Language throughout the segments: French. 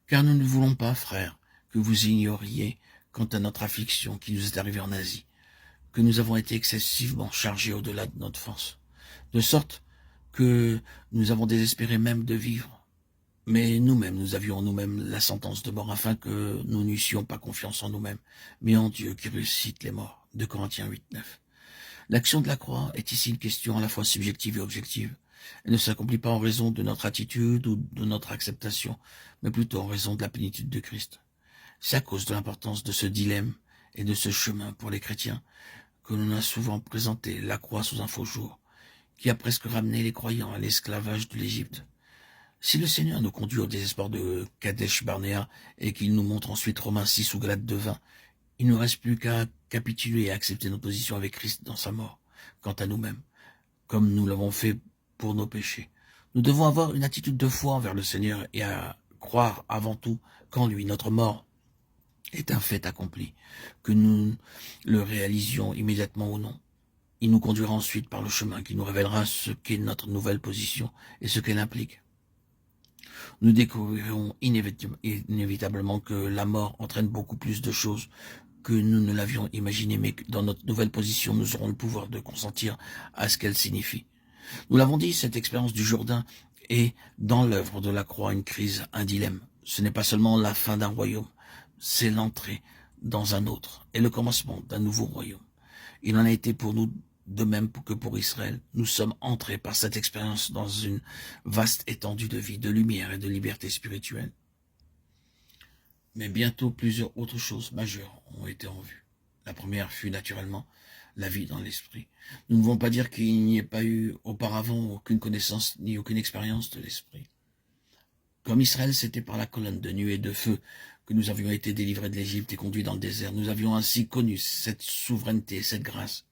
Car nous ne voulons pas, frères, que vous ignoriez quant à notre affliction qui nous est arrivée en Asie, que nous avons été excessivement chargés au-delà de notre force, de sorte que nous avons désespéré même de vivre. Mais nous-mêmes, nous avions en nous-mêmes la sentence de mort, afin que nous n'eussions pas confiance en nous-mêmes, mais en Dieu qui ressuscite les morts. 2 Corinthiens 8:9. L'action de la croix est ici une question à la fois subjective et objective. Elle ne s'accomplit pas en raison de notre attitude ou de notre acceptation, mais plutôt en raison de la plénitude de Christ. C'est à cause de l'importance de ce dilemme et de ce chemin pour les chrétiens que l'on a souvent présenté la croix sous un faux jour, qui a presque ramené les croyants à l'esclavage de l'Égypte. Si le Seigneur nous conduit au désespoir de Kadesh Barnéa et qu'il nous montre ensuite Romains 6 ou Galates 2:20, il ne nous reste plus qu'à capituler et accepter notre position avec Christ dans sa mort, quant à nous-mêmes, comme nous l'avons fait pour nos péchés. Nous devons avoir une attitude de foi envers le Seigneur et à croire avant tout qu'en lui, notre mort est un fait accompli, que nous le réalisions immédiatement ou non. Il nous conduira ensuite par le chemin qui nous révélera ce qu'est notre nouvelle position et ce qu'elle implique. Nous découvrirons inévitablement que la mort entraîne beaucoup plus de choses que nous ne l'avions imaginé, mais que dans notre nouvelle position, nous aurons le pouvoir de consentir à ce qu'elle signifie. Nous l'avons dit, cette expérience du Jourdain est, dans l'œuvre de la croix, une crise, un dilemme. Ce n'est pas seulement la fin d'un royaume, c'est l'entrée dans un autre et le commencement d'un nouveau royaume. Il en a été pour nous de même que pour Israël. Nous sommes entrés par cette expérience dans une vaste étendue de vie, de lumière et de liberté spirituelle. Mais bientôt plusieurs autres choses majeures ont été en vue. La première fut naturellement la vie dans l'esprit. Nous ne voulons pas dire qu'il n'y ait pas eu auparavant aucune connaissance ni aucune expérience de l'esprit. Comme Israël, c'était par la colonne de nuée et de feu que nous avions été délivrés de l'Égypte et conduits dans le désert. Nous avions ainsi connu cette souveraineté, cette grâce.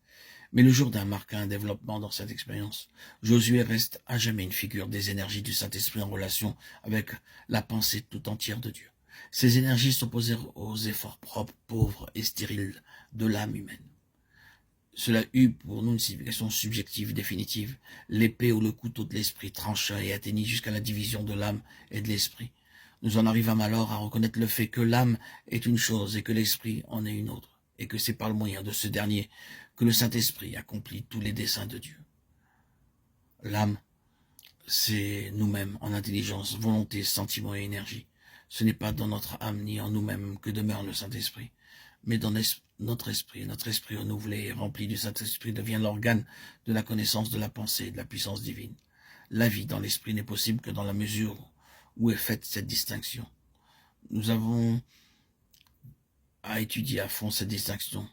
Mais le Jourdain marqua un développement dans cette expérience. Josué reste à jamais une figure des énergies du Saint-Esprit en relation avec la pensée tout entière de Dieu. Ces énergies s'opposèrent aux efforts propres, pauvres et stériles de l'âme humaine. Cela eut pour nous une signification subjective définitive. L'épée ou le couteau de l'esprit trancha et atteignit jusqu'à la division de l'âme et de l'esprit. Nous en arrivâmes alors à reconnaître le fait que l'âme est une chose et que l'esprit en est une autre, et que c'est par le moyen de ce dernier que le Saint-Esprit accomplit tous les desseins de Dieu. L'âme, c'est nous-mêmes en intelligence, volonté, sentiment et énergie. Ce n'est pas dans notre âme ni en nous-mêmes que demeure le Saint-Esprit, mais dans notre esprit. Notre esprit renouvelé et rempli du Saint-Esprit devient l'organe de la connaissance de la pensée et de la puissance divine. La vie dans l'esprit n'est possible que dans la mesure où est faite cette distinction. Nous avons à étudier à fond cette distinction